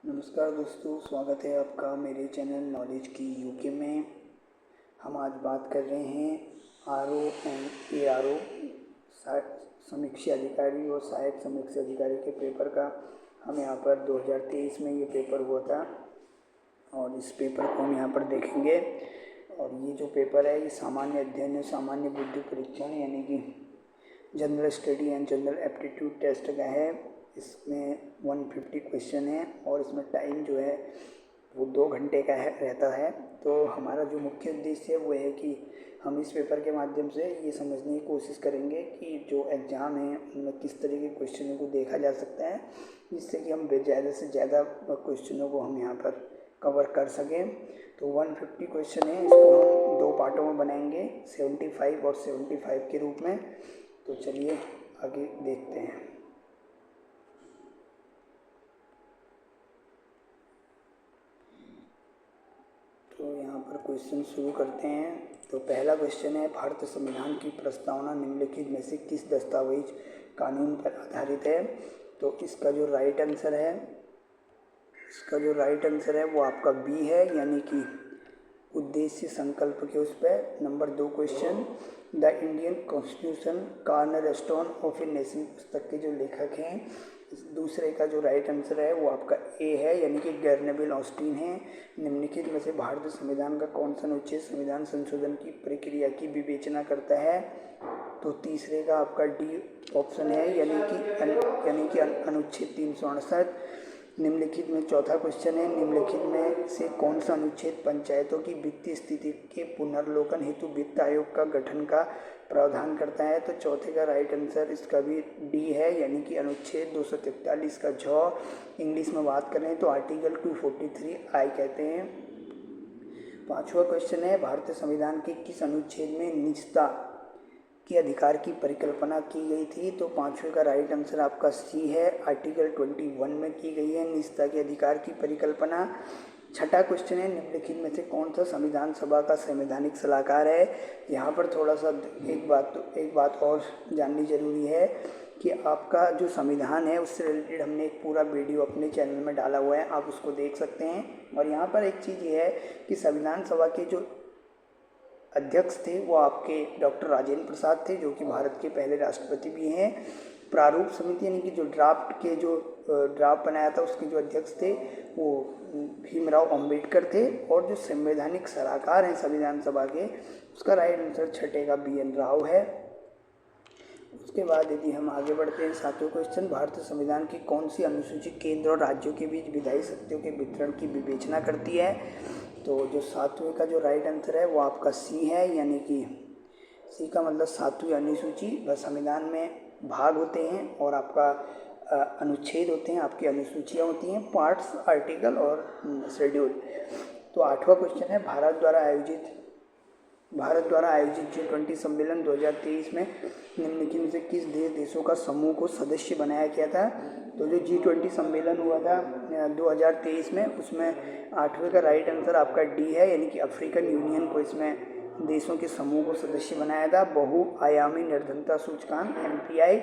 नमस्कार दोस्तों, स्वागत है आपका मेरे चैनल नॉलेज की यूके में। हम आज बात कर रहे हैं आरओ एंड एआरओ समीक्षा अधिकारी और सहायक समीक्षा अधिकारी के पेपर का। हम यहाँ पर 2023 में ये पेपर हुआ था और इस पेपर को हम यहाँ पर देखेंगे। और ये जो पेपर है ये सामान्य अध्ययन और सामान्य बुद्धि परीक्षण यानी कि general study and general aptitude test का है। इसमें 150 क्वेश्चन है और इसमें टाइम जो है वो 2 घंटे का रहता है। तो हमारा जो मुख्य उद्देश्य है वो है कि हम इस पेपर के माध्यम से ये समझने की कोशिश करेंगे कि जो एग्ज़ाम है उनमें किस तरह के क्वेश्चनों को देखा जा सकता है, जिससे कि हम ज़्यादा से ज़्यादा क्वेश्चनों को हम यहाँ पर कवर कर सकें। तो 150 क्वेश्चन है, इसको हम 2 पार्टों में बनाएंगे, 75 और 75 के रूप में। तो चलिए आगे देखते हैं। तो यहाँ पर क्वेश्चन शुरू करते हैं। तो पहला क्वेश्चन है, भारतीय संविधान की प्रस्तावना निम्नलिखित में से किस दस्तावेज कानून पर आधारित है? तो इसका जो राइट आंसर है वो आपका बी है, यानी कि उद्देश्य संकल्प के उस पर। Number 2 question, the Indian constitution cornerstone of a nation पुस्तक के जो लेखक हैं, दूसरे का जो राइट आंसर है वो आपका ए है, यानी कि गवर्नेबल ऑस्टिन है। निम्नलिखित में से भारतीय संविधान का कौन सा अनुच्छेद संविधान संशोधन की प्रक्रिया की विवेचना करता है? तो तीसरे का आपका डी ऑप्शन है, यानी कि अनुच्छेद 368। निम्नलिखित में चौथा क्वेश्चन है, निम्नलिखित में से कौन सा अनुच्छेद पंचायतों की वित्तीय स्थिति के पुनर्लोकन हेतु वित्त आयोग का गठन का प्रावधान करता है? तो चौथे का राइट आंसर इसका भी डी है, यानी कि अनुच्छेद 243 का झ। इंग्लिश में बात करें तो आर्टिकल 243 आई कहते हैं। पांचवा क्वेश्चन है, भारतीय संविधान के किस अनुच्छेद में निजता के अधिकार की परिकल्पना की गई थी? तो पांचवे का राइट आंसर आपका सी है, आर्टिकल 21 में की गई है निजता के अधिकार की परिकल्पना। छठा क्वेश्चन है, निम्नलिखित में से कौन सा संविधान सभा का संवैधानिक सलाहकार है? यहाँ पर थोड़ा सा एक बात और जाननी जरूरी है कि आपका जो संविधान है उससे रिलेटेड हमने एक पूरा वीडियो अपने चैनल में डाला हुआ है, आप उसको देख सकते हैं। और यहाँ पर एक चीज़ ये है कि संविधान सभा के जो अध्यक्ष थे वो आपके डॉक्टर राजेंद्र प्रसाद थे, जो कि भारत के पहले राष्ट्रपति भी हैं। प्रारूप समिति यानी कि जो ड्राफ्ट बनाया था उसके जो अध्यक्ष थे वो भीमराव अंबेडकर थे। और जो संवैधानिक सलाहकार हैं संविधान सभा के, उसका राइट आंसर छठे का BN राव है। उसके बाद यदि हम आगे बढ़ते हैं, 7वां क्वेश्चन, भारतीय संविधान की कौन सी अनुसूची केंद्र और राज्यों के बीच विधायी शक्तियों के वितरण की विवेचना करती है? तो जो 7वें का जो राइट आंसर है वो आपका सी है, यानी कि सी का मतलब 7वीं अनुसूची। संविधान में भाग होते हैं और आपका अनुच्छेद होते हैं, आपकी अनुसूचियाँ होती हैं, पार्ट्स, आर्टिकल और शेड्यूल। तो 8वां क्वेश्चन है, भारत द्वारा आयोजित G20 सम्मेलन 2023 में निम्नलिखित में से किस देशों का समूह को सदस्य बनाया गया था? तो जो G20 सम्मेलन हुआ था 2023 में, उसमें 8वें का राइट आंसर आपका डी है, यानी कि अफ्रीकन यूनियन को इसमें देशों के समूह को सदस्य बनाया था। बहुआयामी निर्धनता सूचकांक MPI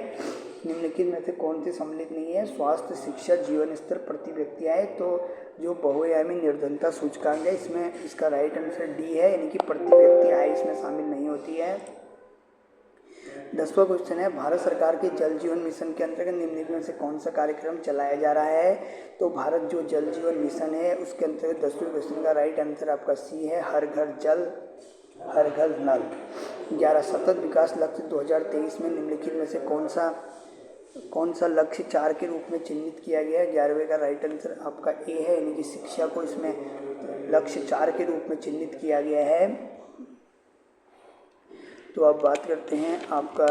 निम्नलिखित में से कौन से सम्मिलित नहीं है? स्वास्थ्य, शिक्षा, जीवन स्तर, प्रति व्यक्ति आय। तो जो बहुआयामी निर्धनता सूचकांक है इसमें इसका राइट आंसर डी है, यानी कि प्रति व्यक्ति आय इसमें शामिल नहीं होती है। 10वां क्वेश्चन है, भारत सरकार के जल जीवन मिशन के अंतर्गत निम्नलिखित में से कौन सा कार्यक्रम चलाया जा रहा है? तो भारत जो जल जीवन मिशन है उसके अंतर्गत 10वें क्वेश्चन का राइट आंसर आपका सी है, हर घर जल हर घर नल। 11 सतत विकास लक्ष्य 2023 में निम्नलिखित में से कौन सा लक्ष्य 4 के रूप में चिन्हित किया गया है? 11वें का राइट आंसर आपका ए है, यानी कि शिक्षा को इसमें लक्ष्य 4 के रूप में चिन्हित किया गया है। तो अब बात करते हैं आपका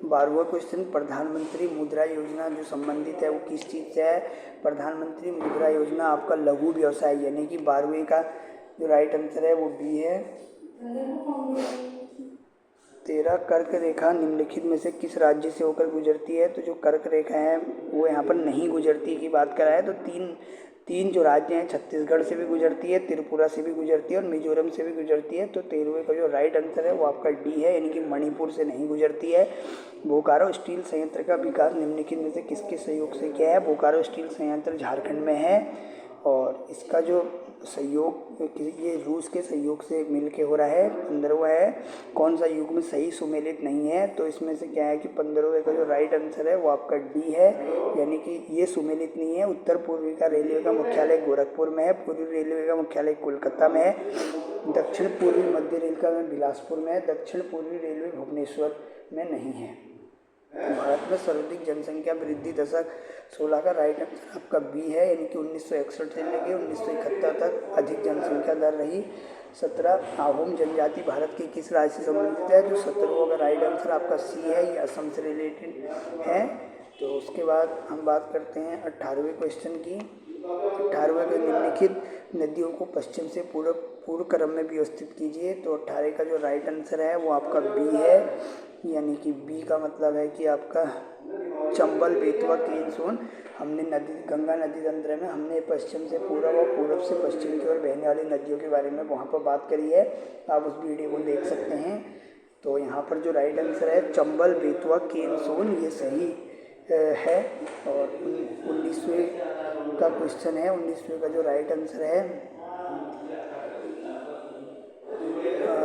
12वां क्वेश्चन, प्रधानमंत्री मुद्रा योजना जो संबंधित है वो किस चीज़ से है? प्रधानमंत्री मुद्रा योजना आपका लघु व्यवसाय, यानी कि 12वें का जो राइट आंसर है वो बी है। 13 कर्क रेखा निम्नलिखित में से किस राज्य से होकर गुजरती है? तो जो कर्क रेखा है वो यहाँ पर नहीं गुजरती की बात करा है। तो तीन जो राज्य हैं, छत्तीसगढ़ से भी गुजरती है, त्रिपुरा से भी गुजरती है और मिजोरम से भी गुजरती है। तो 13वें का जो राइट आंसर है वो आपका डी है, यानी कि मणिपुर से नहीं गुजरती है। बोकारो स्टील संयंत्र का विकास निम्नलिखित में से किसके सहयोग से किया है? बोकारो स्टील संयंत्र झारखंड में है और इसका जो सहयोग ये रूस के सहयोग से मिल के हो रहा है। 15वां है कौन सा युग्म सही सुमेलित नहीं है? तो इसमें से क्या है कि 15वें का जो राइट आंसर है वो आपका डी है, यानी कि ये सुमेलित नहीं है। उत्तर पूर्वी का रेलवे का मुख्यालय गोरखपुर में है, पूर्वी रेलवे का मुख्यालय कोलकाता में है, दक्षिण पूर्वी मध्य रेल का बिलासपुर में है, दक्षिण पूर्वी रेलवे भुवनेश्वर में नहीं है। भारत में सर्वाधिक जनसंख्या वृद्धि दशक 16 का राइट आंसर आपका बी है, यानी कि 1961 से लेकर 1971 तक अधिक जनसंख्या दर रही। 17 अहोम जनजाति भारत के किस राज्य से संबंधित है? जो 17वां का राइट आंसर आपका सी है, ये असम से रिलेटेड है। तो उसके बाद हम बात करते हैं 18वें क्वेश्चन की। 18वें के निम्नलिखित नदियों को पश्चिम से पूर्व क्रम में व्यवस्थित कीजिए। तो 18 का जो राइट आंसर है वो आपका बी है, यानी कि बी का मतलब है कि आपका चंबल, बेतवा, केन, सोन। हमने गंगा नदी तंत्र में हमने पश्चिम से पूर्व और पूर्व से पश्चिम की ओर बहने वाली नदियों के बारे में वहाँ पर बात करी है, आप उस वीडियो को देख सकते हैं। तो यहाँ पर जो राइट आंसर है चंबल, बेतवा, केन, सोन, ये सही है। और 19वें का क्वेश्चन है, 19वें का जो राइट आंसर है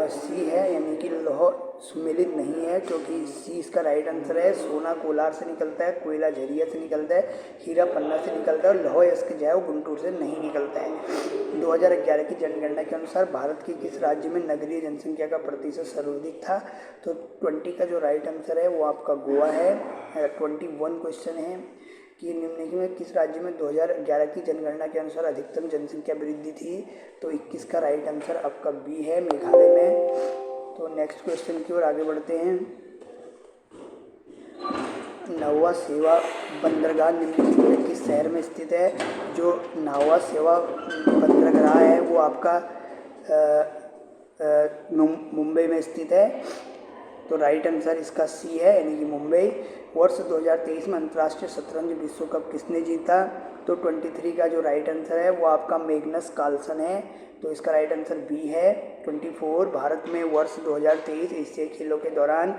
सी है, यानी कि लौह सुमेलित नहीं है, क्योंकि सी इसका राइट आंसर है। सोना कोलार से निकलता है, कोयला झरिया से निकलता है, हीरा पन्ना से निकलता है और लौह यस्क जो है वो गुंटूर से नहीं निकलता है। 2011 की जनगणना के अनुसार भारत के किस राज्य में नगरीय जनसंख्या का प्रतिशत सर्वाधिक था? तो 20 का जो राइट आंसर है वो आपका गोवा है। 21 क्वेश्चन है कि निम्नलिखित में किस राज्य में 2011 की जनगणना के अनुसार अधिकतम जनसंख्या वृद्धि थी? तो 21 का राइट आंसर आपका बी है, मेघालय में। तो नेक्स्ट क्वेश्चन की ओर आगे बढ़ते हैं। नाहवा सेवा बंदरगाह निम्नलिखित में किस शहर में स्थित है? जो नाहवा सेवा बंदरगाह है वो आपका मुंबई में स्थित है। तो राइट आंसर इसका सी है, यानी कि मुंबई। वर्ष 2023 में अंतर्राष्ट्रीय शतरंज विश्व कप किसने जीता? तो 23 का जो राइट आंसर है वो आपका मैग्नस कार्लसन है, तो इसका राइट आंसर बी है। 24 भारत में वर्ष 2023 एशियाई खेलों के दौरान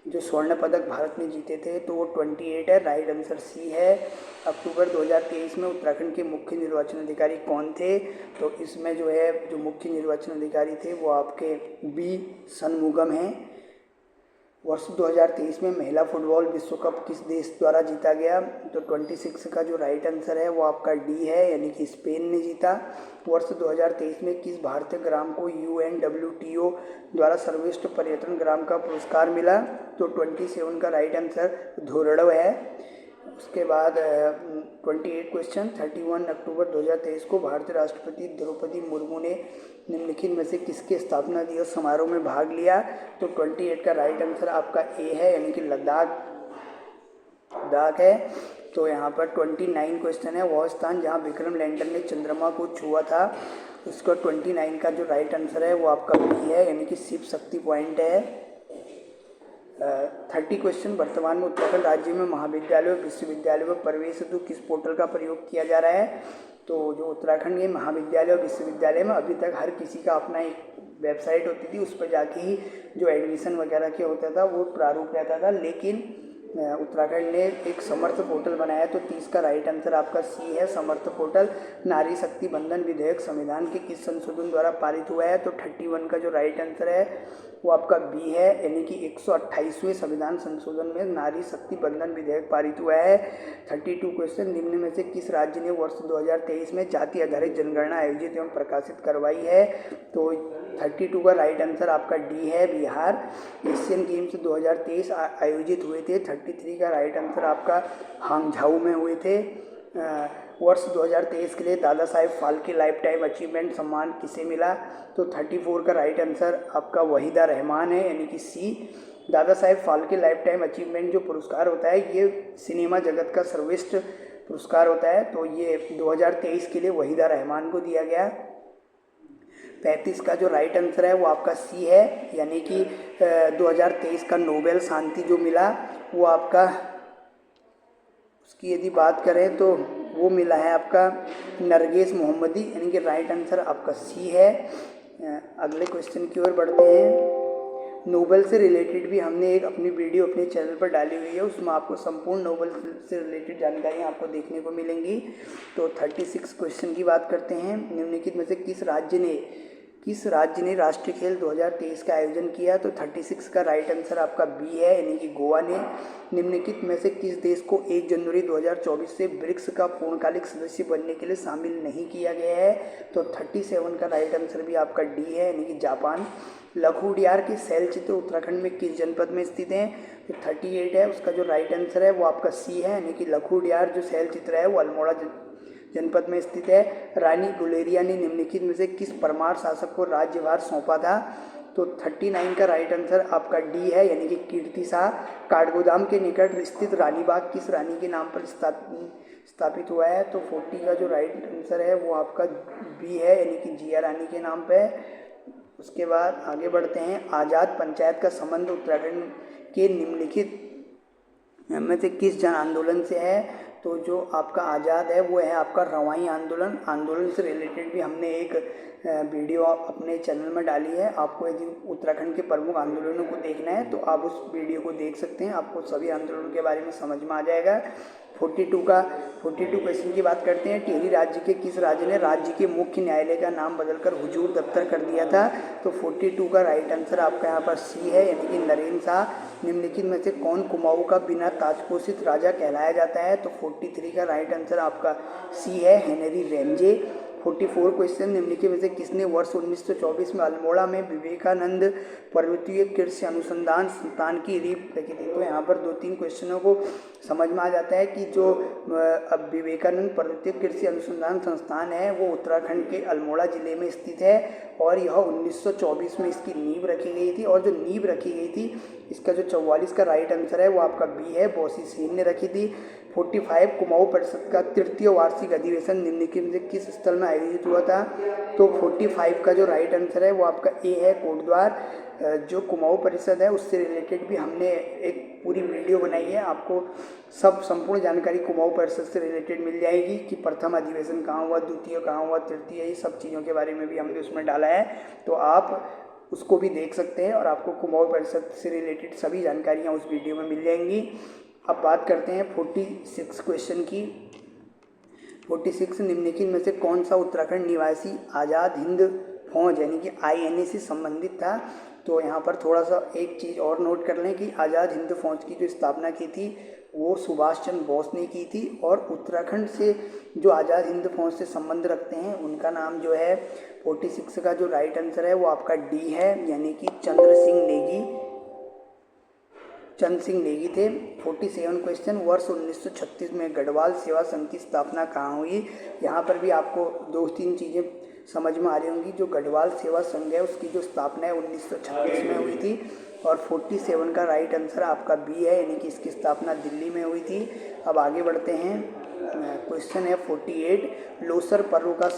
जो स्वर्ण पदक भारत ने जीते थे तो वो 28 है, राइट आंसर सी है। अक्टूबर 2023 में उत्तराखंड के मुख्य निर्वाचन अधिकारी कौन थे? तो इसमें जो है जो मुख्य निर्वाचन अधिकारी थे वो आपके बी षणमुगम हैं। वर्ष 2023 में महिला फुटबॉल विश्व कप किस देश द्वारा जीता गया? तो 26 का जो राइट आंसर है वो आपका डी है, यानी कि स्पेन ने जीता। वर्ष 2023 में किस भारतीय ग्राम को UNWTO द्वारा सर्वश्रेष्ठ पर्यटन ग्राम का पुरस्कार मिला? तो 27 का राइट आंसर धोरडो है। उसके बाद 28 क्वेश्चन। 31 अक्टूबर 2023 को भारतीय राष्ट्रपति द्रौपदी मुर्मू ने निम्नलिखित में से किसके स्थापना दिवस समारोह में भाग लिया? तो 28 का राइट आंसर आपका ए है, यानी कि लद्दाख है। तो यहाँ पर 29 क्वेश्चन है, वह स्थान जहाँ विक्रम लैंडर ने चंद्रमा को छुआ था, उसका 29 का जो राइट आंसर है वो आपका बी है, यानी कि शिव शक्ति पॉइंट है। 30 क्वेश्चन। वर्तमान में उत्तराखंड राज्य में महाविद्यालय और विश्वविद्यालय में प्रवेश हेतु किस पोर्टल का प्रयोग किया जा रहा है? तो जो उत्तराखंड के महाविद्यालय और विश्वविद्यालय में अभी तक हर किसी का अपना एक वेबसाइट होती थी, उस पर जाके ही जो एडमिशन वगैरह के होता था वो प्रारूप रहता था, लेकिन उत्तराखंड ने एक समर्थ पोर्टल बनाया। तो 30 का राइट आंसर आपका सी है, समर्थ पोर्टल। नारी शक्ति बंधन विधेयक संविधान के किस संशोधन द्वारा पारित हुआ है? तो 31 का जो राइट आंसर है वो आपका बी है, यानी कि 128वें संविधान संशोधन में नारी शक्ति बंधन विधेयक पारित हुआ है। 32 क्वेश्चन। निम्न में से किस राज्य ने वर्ष 2023 में जाति आधारित जनगणना आयोजित एवं प्रकाशित करवाई है? तो 32 का राइट आंसर आपका डी है, बिहार। एशियन गेम्स 2023 आयोजित हुए थे। 33 का राइट आंसर आपका हांगझाऊ में हुए थे। वर्ष 2023 के लिए Dada Saheb Phalke life time achievement सम्मान किसे मिला? तो 34 का राइट आंसर आपका वहीदा रहमान है, यानी कि सी। Dada Saheb Phalke life time achievement जो पुरस्कार होता है ये सिनेमा जगत का सर्वश्रेष्ठ पुरस्कार होता है, तो ये 2023 के लिए वहीदा रहमान को दिया गया। 35 का जो राइट आंसर है वो आपका सी है, यानी कि 2023 का नोबेल शांति जो मिला वो आपका, उसकी यदि बात करें तो वो मिला है आपका नरगिस मोहम्मदी, यानी कि राइट आंसर आपका सी है। अगले क्वेश्चन की ओर बढ़ते हैं। नोबेल से रिलेटेड भी हमने एक अपनी वीडियो अपने चैनल पर डाली हुई है, उसमें आपको संपूर्ण नोबेल से रिलेटेड जानकारियाँ आपको देखने को मिलेंगी। तो 36 क्वेश्चन की बात करते हैं। निम्नलिखित में से किस राज्य ने राष्ट्रीय खेल 2023 का आयोजन किया? तो 36 का राइट आंसर आपका बी है, यानी कि गोवा ने। निम्नलिखित में से किस देश को 1 जनवरी 2024 से ब्रिक्स का पूर्णकालिक सदस्य बनने के लिए शामिल नहीं किया गया है? तो 37 का राइट आंसर भी आपका डी है, यानी कि जापान। लघु उडियार के शैल चित्र उत्तराखंड में किस जनपद में स्थित हैं? तो 38 है, उसका जो राइट आंसर है वो आपका सी है, यानी कि लघु उडियार जो शैल चित्र है वो अल्मोड़ा जनपद में स्थित है। रानी गुलेरिया ने निम्नलिखित में से किस परमार शासक को राज्यभार सौंपा था? तो 39 का राइट आंसर आपका डी है, यानी कि कीर्ति शाह। काठगोदाम के निकट स्थित रानीबाग किस रानी के नाम पर स्थापित हुआ है? तो 40 का जो राइट आंसर है वो आपका बी है, यानी कि जिया रानी के नाम पे। उसके बाद आगे बढ़ते हैं। आज़ाद पंचायत का संबंध उत्तराखंड के निम्नलिखित में से किस जन आंदोलन से है? तो जो आपका आज़ाद है वो है आपका रवाई आंदोलन से रिलेटेड भी हमने एक वीडियो अपने चैनल में डाली है। आपको यदि उत्तराखंड के प्रमुख आंदोलनों को देखना है तो आप उस वीडियो को देख सकते हैं, आपको सभी आंदोलनों के बारे में समझ में आ जाएगा। 42 क्वेश्चन की बात करते हैं। टिहरी राज्य के किस राज्य ने राज्य के मुख्य न्यायालय का नाम बदलकर हुजूर दफ्तर कर दिया था? तो 42 का राइट आंसर आपका यहाँ पर सी है, यानी कि नरेंद्र शाह। निम्नलिखित में से कौन कुमाऊं का बिना ताजपोषित राजा कहलाया जाता है? तो 43 का राइट आंसर आपका सी है, हेनरी रेंजे। 44 क्वेश्चन। निम्नलिखित में से किसने वर्ष 1924 में अल्मोड़ा में विवेकानंद पर्वतीय कृषि अनुसंधान संस्थान की रीप रखी थी? तो यहाँ पर 2-3 क्वेश्चनों को समझ में आ जाता है कि जो अब विवेकानंद पर्वतीय कृषि अनुसंधान संस्थान है वो उत्तराखंड के अल्मोड़ा जिले में स्थित है और यह 1924 में इसकी नींव रखी गई थी। और जो नींव रखी गई थी इसका जो 44 का राइट आंसर है वो आपका बी है, बॉसी सेन ने रखी थी। 45 कुमाऊं परिषद का तृतीय वार्षिक अधिवेशन निम्नलिखित में से किस स्थल में आयोजित हुआ था? तो 45 का जो राइट आंसर है वो आपका ए है, कोटद्वार। जो कुमाऊं परिषद है उससे रिलेटेड भी हमने एक पूरी वीडियो बनाई है, आपको सब संपूर्ण जानकारी कुमाऊं परिषद से रिलेटेड मिल जाएगी कि प्रथम अधिवेशन कहाँ हुआ, द्वितीय कहाँ हुआ, तृतीय, ये सब चीज़ों के बारे में भी हमने उसमें डाला है, तो आप उसको भी देख सकते हैं और आपको कुमाऊं परिषद से रिलेटेड सभी जानकारियाँ उस वीडियो में मिल जाएंगी। अब बात करते हैं 46 क्वेश्चन की। 46 निम्नलिखित में से कौन सा उत्तराखंड निवासी आज़ाद हिंद फौज यानी कि INA से संबंधित था? तो यहाँ पर थोड़ा सा एक चीज़ और नोट कर लें कि आज़ाद हिंद फौज की जो स्थापना की थी वो सुभाष चंद्र बोस ने की थी और उत्तराखंड से जो आज़ाद हिंद फौज से संबंध रखते हैं उनका नाम जो है, 46 का जो राइट आंसर है वो आपका डी है, यानी कि चंद सिंह नेगी थे। 47 क्वेश्चन। वर्ष 1936 में गढ़वाल सेवा संघ की स्थापना कहाँ हुई? यहाँ पर भी आपको 2-3 चीज़ें समझ में आ रही होंगी। जो गढ़वाल सेवा संघ है उसकी जो स्थापना है 1936 में हुई थी और 47 का राइट आंसर आपका बी है, यानी कि इसकी स्थापना दिल्ली में हुई थी। अब आगे बढ़ते हैं। क्वेश्चन है 48। लोसर पर्व का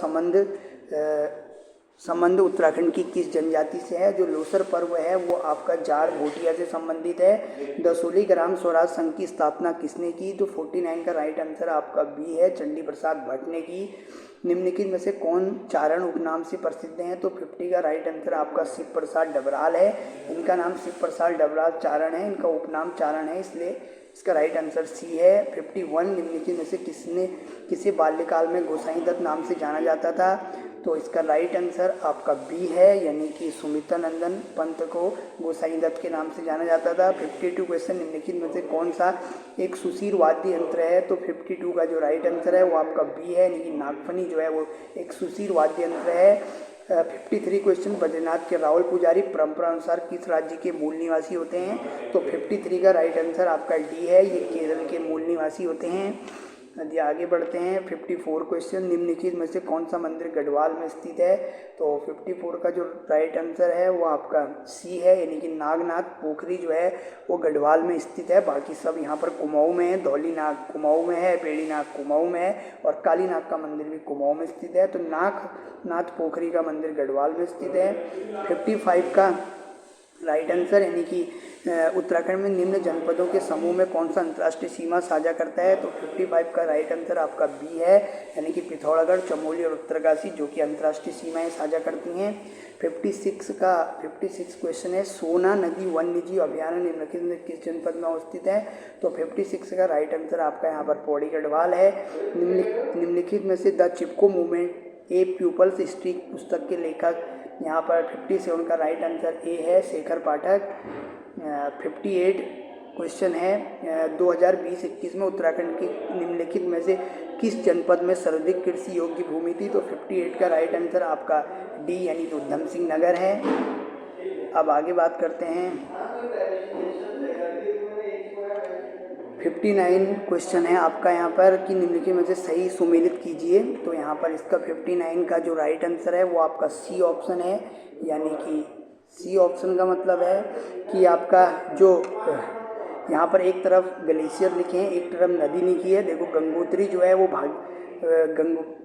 संबंध उत्तराखंड की किस जनजाति से है? जो लोसर पर्व है वो आपका जाड़ भोटिया से संबंधित है। दसोली ग्राम स्वराज संघ की स्थापना किसने की? तो 49 का राइट आंसर आपका बी है, चंडी प्रसाद भट्ट ने की। निम्नलिखित में से कौन चारण उपनाम से प्रसिद्ध हैं? तो 50 का राइट आंसर आपका शिव प्रसाद डबराल है। इनका नाम शिव प्रसाद डबराल चारण है, इनका उपनाम चारण है, इसलिए इसका राइट आंसर सी है। 51 निम्नलिखित में से किसे बाल्यकाल में गोसाई दत्त नाम से जाना जाता था? तो इसका राइट आंसर आपका बी है, यानी कि सुमित्रानंदन पंत को गोसाई दत्त के नाम से जाना जाता था। 52 क्वेश्चन। निम्नलिखित में से कौन सा एक सुशीर वाद्य यंत्र है? तो 52 का जो राइट आंसर है वो आपका बी है, यानी कि नागफनी जो है वो एक सुशीर वाद्य यंत्र है। 53 क्वेश्चन। बद्रीनाथ के रावल पुजारी परंपरा अनुसार किस राज्य के मूल निवासी होते हैं? तो 53 का राइट आंसर आपका डी है, ये केरल के मूल निवासी होते हैं। यदि आगे बढ़ते हैं 54 क्वेश्चन, निम्नलिखित में से कौन सा मंदिर गढ़वाल में स्थित है? तो 54 का जो राइट आंसर है वो आपका सी है, यानी कि नागनाथ पोखरी जो है वो गढ़वाल में स्थित है। बाकी सब यहाँ पर कुमाऊं में है, धौलीनाग कुमाऊं में है, बेड़ीनाग कुमाऊं में है और कालीनाग का मंदिर भी कुमाऊं में स्थित है। तो नागनाथ पोखरी का मंदिर गढ़वाल में स्थित है। 55 का राइट आंसर, यानी कि उत्तराखंड में निम्न जनपदों के समूह में कौन सा अंतर्राष्ट्रीय सीमा साझा करता है? तो 55 का राइट आंसर आपका बी है, यानी कि पिथौरागढ़, चमोली और उत्तरकाशी जो कि अंतर्राष्ट्रीय सीमाएं साझा करती हैं। 56 क्वेश्चन है, सोना नदी वन्यजीव अभयारण्य निम्नलिखित में किस जनपद में अवस्थित है? तो 56 का राइट आंसर आपका यहाँ पर पौड़ी गढ़वाल है। निम्नलिखित में से the Chipko movement a people's history पुस्तक के लेखक, यहाँ पर 57 का राइट आंसर ए है, शेखर पाठक। 58 क्वेश्चन है, 2020-21 में उत्तराखंड की निम्नलिखित में से किस जनपद में सर्वाधिक कृषि योग्य भूमि थी? तो 58 का राइट आंसर आपका डी, यानी कि उधम सिंह नगर है। अब आगे बात करते हैं 59 क्वेश्चन है आपका यहाँ पर कि निम्नलिखित में से सही सुमेलित कीजिए। तो यहाँ पर इसका 59 का जो राइट आंसर है वो आपका सी ऑप्शन है, यानी कि सी ऑप्शन का मतलब है कि आपका जो यहाँ पर एक तरफ ग्लेशियर लिखे हैं, एक तरफ नदी लिखी है। देखो गंगोत्री जो है वो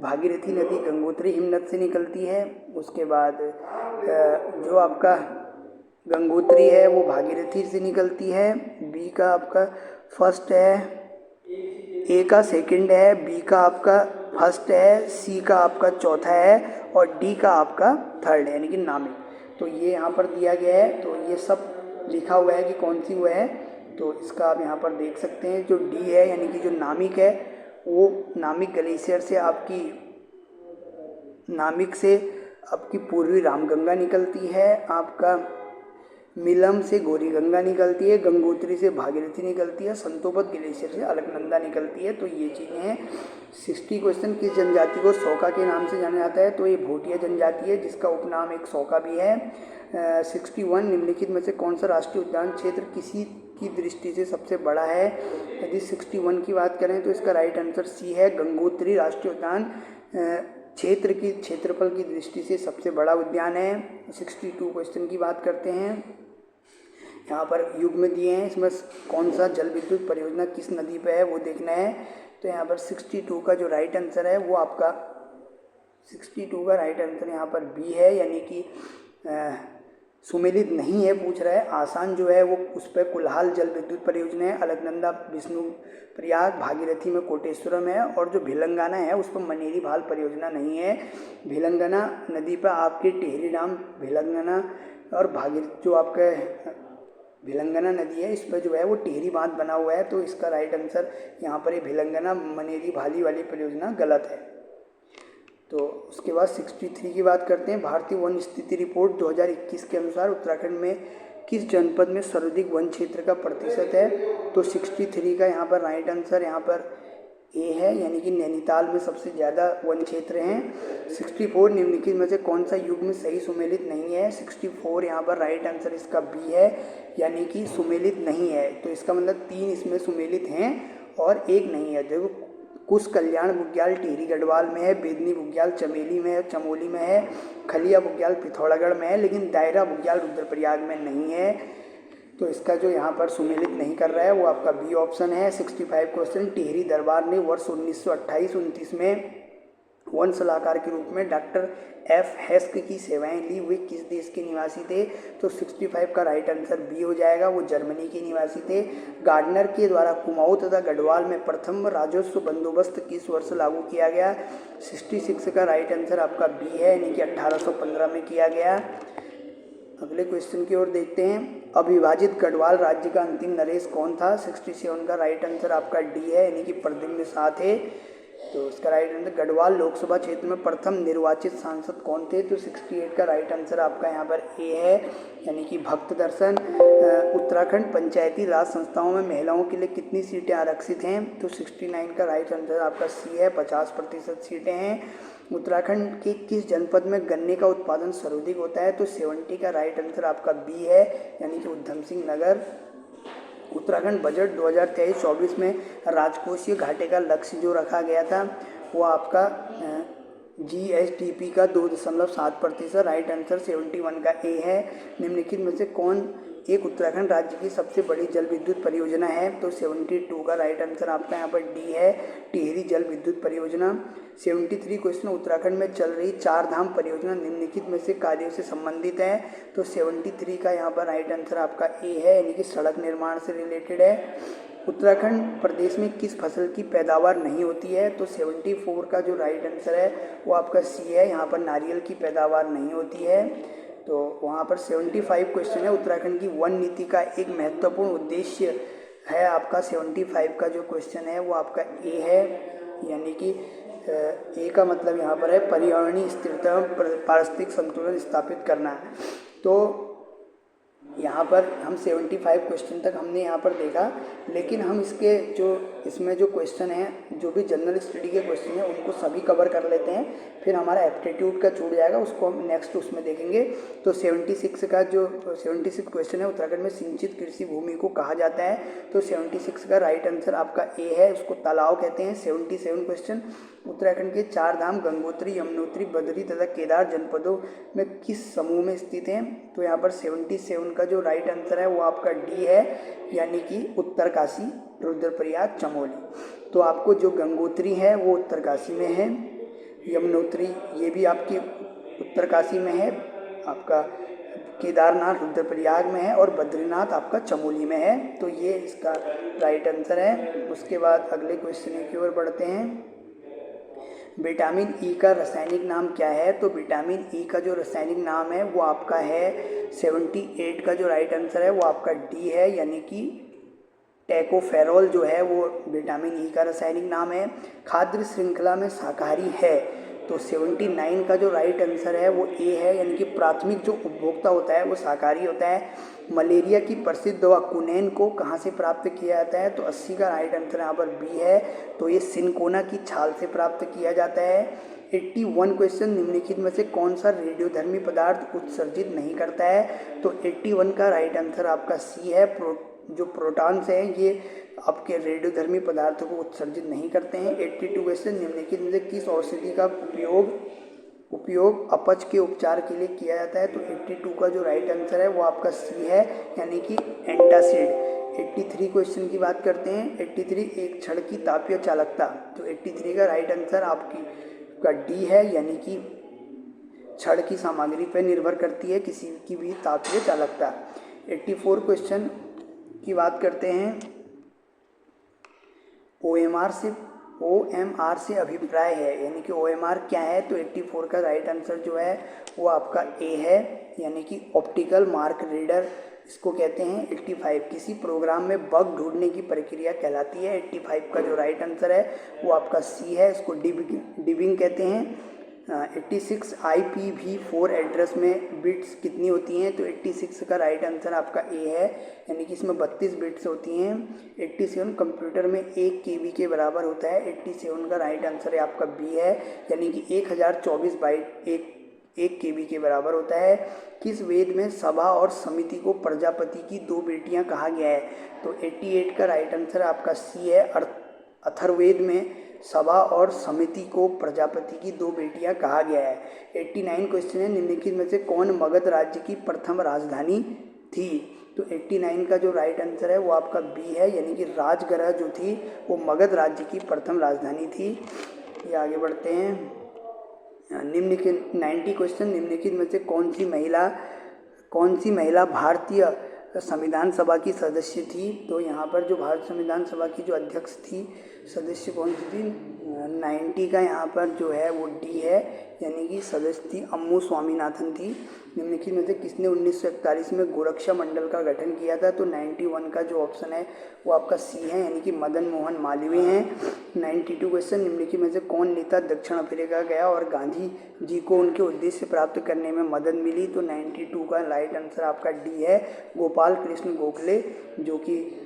भागीरथी नदी गंगोत्री हिमनद से निकलती है। उसके बाद जो आपका गंगोत्री है वो भागीरथी से निकलती है। बी का आपका फर्स्ट है, ए का सेकंड है, बी का आपका फर्स्ट है, सी का आपका चौथा है और डी का आपका थर्ड है, यानी कि नामिक। तो ये यहाँ पर दिया गया है, तो ये सब लिखा हुआ है कि कौन सी वो है। तो इसका आप यहाँ पर देख सकते हैं, जो डी है यानी कि जो नामिक है वो नामिक ग्लेशियर से आपकी पूर्वी रामगंगा निकलती है, आपका मिलम से गौरी गंगा निकलती है, गंगोत्री से भागीरथी निकलती है, संतोपत ग्लेशियर से अलकनंदा निकलती है। तो ये चीज़ें हैं। 60 क्वेश्चन, किस जनजाति को सौका के नाम से जाना जाता है? तो ये भोटिया जनजाति है जिसका उपनाम एक सौका भी है। 61 निम्नलिखित में से कौन सा राष्ट्रीय उद्यान क्षेत्र किसी की दृष्टि से सबसे बड़ा है? यदि 61 की बात करें तो इसका राइट आंसर सी है, गंगोत्री राष्ट्रीय उद्यान क्षेत्र की क्षेत्रफल की दृष्टि से सबसे बड़ा उद्यान है। 62 क्वेश्चन की बात करते हैं, यहाँ पर युग्म दिए हैं, इसमें कौन सा जल विद्युत परियोजना किस नदी पे है वो देखना है। तो यहाँ पर 62 का जो राइट आंसर है वो आपका 62 का राइट आंसर यहाँ पर बी है, यानी कि सुमेलित नहीं है पूछ रहा है। आसान जो है वो उस पर कुल्हाल जल विद्युत परियोजना है, अलकनंदा विष्णु प्रयाग, भागीरथी में कोटेश्वरम है और जो भिलंगाना है उस पर मनेरी भाल परियोजना नहीं है। भिलंगाना नदी पर आपके टिहरी डाम भिलंगाना और जो आपका भिलंगना नदी है इस पर जो है वो टिहरी बांध बना हुआ है। तो इसका राइट आंसर यहाँ पर ये भिलंगना मनेरी भाली वाली परियोजना गलत है। तो उसके बाद 63 की बात करते हैं, भारतीय वन स्थिति रिपोर्ट 2021 के अनुसार उत्तराखंड में किस जनपद में सर्वाधिक वन क्षेत्र का प्रतिशत है? तो 63 का यहाँ पर राइट आंसर यहाँ पर ए है, यानी कि नैनीताल में सबसे ज़्यादा वन क्षेत्र हैं। 64 निम्नलिखित में से कौन सा युग्म सही सुमेलित नहीं है? 64 यहाँ पर राइट आंसर इसका बी है, यानी कि सुमेलित नहीं है। तो इसका मतलब 3 इसमें सुमेलित हैं और 1 नहीं है। देखो कुश कल्याण बुग्याल टिहरी गढ़वाल में है, बेदनी बुग्याल चमेली में है, चमोली में है, खलिया बुग्याल पिथौरागढ़ में है, लेकिन दायरा बुग्याल रुद्रप्रयाग में नहीं है। तो इसका जो यहाँ पर सुमेलित नहीं कर रहा है वो आपका बी ऑप्शन है। 65 क्वेश्चन, टिहरी दरबार ने वर्ष 1928-29 में वन सलाहकार के रूप में डॉक्टर एफ हेस्क की सेवाएं ली, वे किस देश के निवासी थे? तो 65 का राइट आंसर बी हो जाएगा, वो जर्मनी के निवासी थे। गार्डनर के द्वारा कुमाऊं तथा गढ़वाल में प्रथम राजस्व बंदोबस्त किस वर्ष लागू किया गया? 66 का राइट आंसर आपका बी है, यानी कि 1815 में किया गया। अगले क्वेश्चन की ओर देखते हैं, अविभाजित गढ़वाल राज्य का अंतिम नरेश कौन था? 67 का राइट आंसर आपका डी है, यानी कि प्रद्युम्न शाह थे। तो इसका राइट आंसर, गढ़वाल लोकसभा क्षेत्र में प्रथम निर्वाचित सांसद कौन थे? तो 68 का राइट आंसर आपका यहाँ पर ए है, यानी कि भक्त दर्शन। उत्तराखंड पंचायती राज संस्थाओं में महिलाओं के लिए कितनी सीटें आरक्षित हैं? तो 69 का राइट आंसर आपका सी है, 50% सीटें हैं। उत्तराखंड के किस जनपद में गन्ने का उत्पादन सर्वाधिक होता है? तो 70 का राइट आंसर आपका बी है, यानी कि उधम सिंह नगर। उत्तराखंड बजट 2023-24 में राजकोषीय घाटे का लक्ष्य जो रखा गया था वो आपका GSDP का 2.7%। राइट आंसर 71 का ए है। निम्नलिखित में से कौन एक उत्तराखंड राज्य की सबसे बड़ी जल विद्युत परियोजना है? तो 72 का राइट आंसर आपका यहाँ पर डी है, टिहरी जल विद्युत परियोजना। 73 क्वेश्चन, उत्तराखंड में चल रही 4 धाम परियोजना निम्नलिखित में से कार्यों से संबंधित है? तो 73 का यहाँ पर राइट आंसर आपका ए है, यानी कि सड़क निर्माण से रिलेटेड है। उत्तराखंड प्रदेश में किस फसल की पैदावार नहीं होती है? तो 74 का जो राइट आंसर है वो आपका सी है, यहाँ पर नारियल की पैदावार नहीं होती है। तो वहाँ पर 75 क्वेश्चन है, उत्तराखंड की वन नीति का एक महत्वपूर्ण उद्देश्य है आपका 75 का जो क्वेश्चन है वो आपका ए है, यानी कि ए का मतलब यहाँ पर है पर्यावरणीय स्थिरता पारिस्थितिक संतुलन स्थापित करना। तो यहाँ पर हम 75 क्वेश्चन तक हमने यहाँ पर देखा, लेकिन हम इसमें जो क्वेश्चन हैं, जो भी जनरल स्टडी के क्वेश्चन हैं उनको सभी कवर कर लेते हैं, फिर हमारा एप्टीट्यूड का छूट जाएगा, उसको हम नेक्स्ट उसमें देखेंगे। तो 76 का जो 76 क्वेश्चन है, उत्तराखंड में सिंचित कृषि भूमि को कहा जाता है? तो 76 का राइट आंसर आपका ए है, उसको तालाब कहते हैं। 77 क्वेश्चन, उत्तराखंड के 4 धाम गंगोत्री, यमुनोत्री, बद्री तथा केदार जनपदों में किस समूह में स्थित हैं? तो यहाँ पर 77 का जो राइट आंसर है वो आपका डी है, यानी कि उत्तरकाशी, रुद्रप्रयाग, चमोली। तो आपको जो गंगोत्री है वो उत्तरकाशी में है, यमुनोत्री ये भी आपकी उत्तरकाशी में है, आपका केदारनाथ रुद्रप्रयाग में है, और बद्रीनाथ आपका चमोली में है। तो ये इसका राइट आंसर है। उसके बाद अगले क्वेश्चन की ओर बढ़ते हैं। विटामिन ई का रासायनिक नाम क्या है? तो विटामिन ई का जो रासायनिक नाम है वो आपका है 78 का जो राइट आंसर है वो आपका डी है, यानी कि टैकोफेरोल जो है वो विटामिन ई का रासायनिक नाम है। खाद्य श्रृंखला में शाकाहारी है? तो 79 का जो राइट आंसर है वो ए है, यानी कि प्राथमिक जो उपभोक्ता होता है वो शाकाहारी होता है। मलेरिया की प्रसिद्ध दवा कुनैन को कहाँ से प्राप्त किया जाता है? तो 80 का राइट आंसर यहाँ पर बी है, तो ये सिनकोना की छाल से प्राप्त किया जाता है। 81 क्वेश्चन, निम्नलिखित में से कौन सा रेडियोधर्मी पदार्थ उत्सर्जित नहीं करता है? तो 81 का राइट आंसर आपका सी है। जो प्रोटॉन्स हैं ये आपके रेडियोधर्मी पदार्थों को उत्सर्जित नहीं करते हैं। 82 क्वेश्चन, निम्नलिखित में से किस औषधि का उपयोग अपच के उपचार के लिए किया जाता है? तो 82 का जो राइट आंसर है वो आपका सी है, यानी कि एंटासिड। 83 क्वेश्चन की बात करते हैं। 83 एक छड़ की तापीय चालकता, तो 83 का राइट आंसर आपका डी है, यानी कि छड़ की सामग्री पर निर्भर करती है किसी की भी तापीय चालकता। 84 क्वेश्चन की बात करते हैं। OMR से अभिप्राय है, यानी कि OMR क्या है? तो 84 का राइट आंसर जो है वो आपका ए है, यानी कि ऑप्टिकल मार्क रीडर इसको कहते हैं। 85 किसी प्रोग्राम में बग ढूंढने की प्रक्रिया कहलाती है। 85 का जो राइट आंसर है वो आपका सी है, इसको डिबिंग कहते हैं। 86 IPv4 एड्रेस में बिट्स कितनी होती हैं? तो 86 का राइट आंसर आपका ए है, यानी कि इसमें 32 बिट्स होती हैं। 87 कंप्यूटर में 1 KB के बराबर होता है। 87 का राइट आंसर है आपका बी है, यानी कि 1024 बाइट 1 KB के बराबर होता है। किस वेद में सभा और समिति को प्रजापति की 2 बेटियां कहा गया है? तो 88 का राइट आंसर आपका सी है। अथर्ववेद में सभा और समिति को प्रजापति की 2 बेटियां कहा गया है। 89 क्वेश्चन है, निम्नलिखित में से कौन मगध राज्य की प्रथम राजधानी थी? तो 89 का जो राइट आंसर है वो आपका बी है, यानी कि राजगृह जो थी वो मगध राज्य की प्रथम राजधानी थी। ये आगे बढ़ते हैं। निम्नलिखित 90 क्वेश्चन, निम्नलिखित में से कौन सी महिला भारतीय संविधान सभा की सदस्य थी? तो यहाँ पर जो भारत संविधान सभा की जो अध्यक्ष थी, सदस्य कौन सी थी? 90 का यहाँ पर जो है वो डी है, यानी कि सदस्य थी अम्मू स्वामीनाथन थी। निम्नलिखित में से किसने 1941 में गोरक्षा मंडल का गठन किया था? तो 91 का जो ऑप्शन है वो आपका सी है, यानी कि मदन मोहन मालवीय हैं। 92 क्वेश्चन, निम्नलिखित में से कौन नेता दक्षिण अफ्रीका गया और गांधी जी को उनके उद्देश्य प्राप्त करने में मदद मिली? तो 92 का राइट आंसर आपका डी है, गोपाल कृष्ण गोखले, जो कि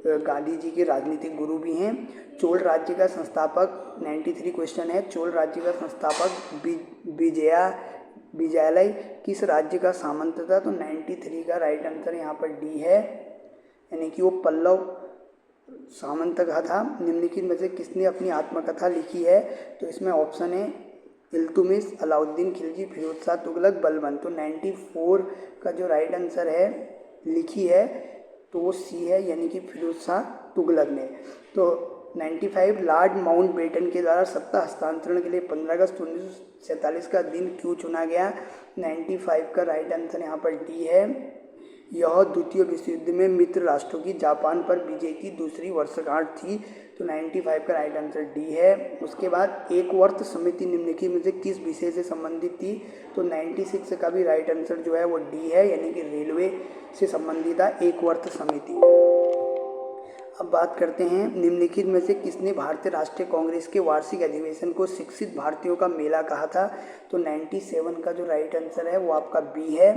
गांधी जी के राजनीतिक गुरु भी हैं। चोल राज्य का संस्थापक 93 क्वेश्चन है, चोल राज्य का संस्थापक विजयालय किस राज्य का सामंत था? तो 93 का राइट आंसर यहाँ पर डी है, यानी कि वो पल्लव सामंत का था। निम्नलिखित में से किसने अपनी आत्मकथा लिखी है? तो इसमें ऑप्शन है इल्तुमिश, अलाउद्दीन खिलजी, फिरोज शाह तुगलक, बलबन। तो 94 का जो राइट आंसर है लिखी है तो वो सी है, यानी कि फिरोज शाह तुगलक ने। तो 95 लॉर्ड माउंटबेटन के द्वारा सत्ता हस्तांतरण के लिए 15 अगस्त 1947 का दिन क्यों चुना गया? 95 का राइट आंसर यहाँ पर डी है। यह द्वितीय विश्व युद्ध में मित्र राष्ट्रों की जापान पर विजय की दूसरी वर्षगांठ थी। तो 95 का राइट आंसर डी है। उसके बाद एक वर्ष समिति निम्नलिखित में से किस विषय से संबंधित थी? तो 96 का भी राइट आंसर जो है वो डी है, यानी कि रेलवे से संबंधित था एक वर्ष समिति। अब बात करते हैं निम्नलिखित में से किसने भारतीय राष्ट्रीय कांग्रेस के वार्षिक अधिवेशन को शिक्षित भारतीयों का मेला कहा था? तो 97 का जो राइट आंसर है वो आपका बी है,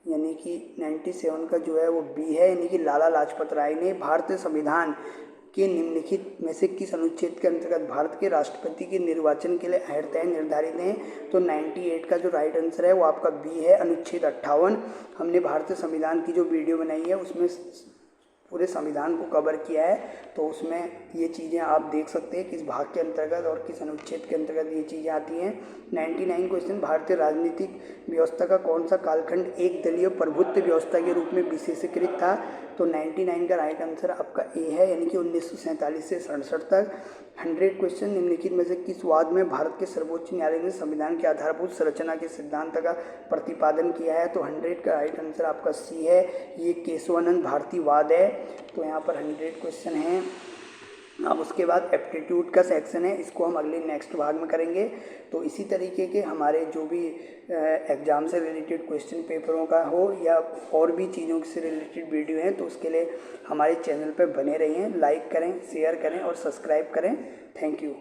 यानी कि 97 का जो है वो बी है, यानी कि लाला लाजपत राय ने। भारतीय संविधान के निम्नलिखित में से किस अनुच्छेद के अंतर्गत भारत के राष्ट्रपति के निर्वाचन के लिए अहर्ताएं निर्धारित हैं? तो 98 का जो राइट आंसर है वो आपका बी है, अनुच्छेद 58। हमने भारतीय संविधान की जो वीडियो बनाई है उसमें पूरे संविधान को कवर किया है, तो उसमें ये चीज़ें आप देख सकते हैं किस भाग के अंतर्गत और किस अनुच्छेद के अंतर्गत ये चीज़ें आती हैं। 99 क्वेश्चन, भारतीय राजनीतिक व्यवस्था का कौन सा कालखंड एक दलीय प्रभुत्व व्यवस्था के रूप में विशेषीकृत था? तो 99 का राइट आंसर आपका ए है, यानी कि 1947 से 67 तक। 100 क्वेश्चन, निम्नलिखित में से किस वाद में भारत के सर्वोच्च न्यायालय ने संविधान के आधारभूत संरचना के सिद्धांत का प्रतिपादन किया है? तो 100 का राइट आंसर आपका सी है, ये केशवानंद भारती वाद है। तो यहाँ पर 100 क्वेश्चन हैं। अब उसके बाद एप्टीट्यूड का सेक्शन है, इसको हम अगले नेक्स्ट भाग में करेंगे। तो इसी तरीके के हमारे जो भी एग्ज़ाम से रिलेटेड क्वेश्चन पेपरों का हो या और भी चीज़ों से रिलेटेड वीडियो हैं तो उसके लिए हमारे चैनल पर बने रहिए। लाइक करें, शेयर करें और सब्सक्राइब करें। Thank you.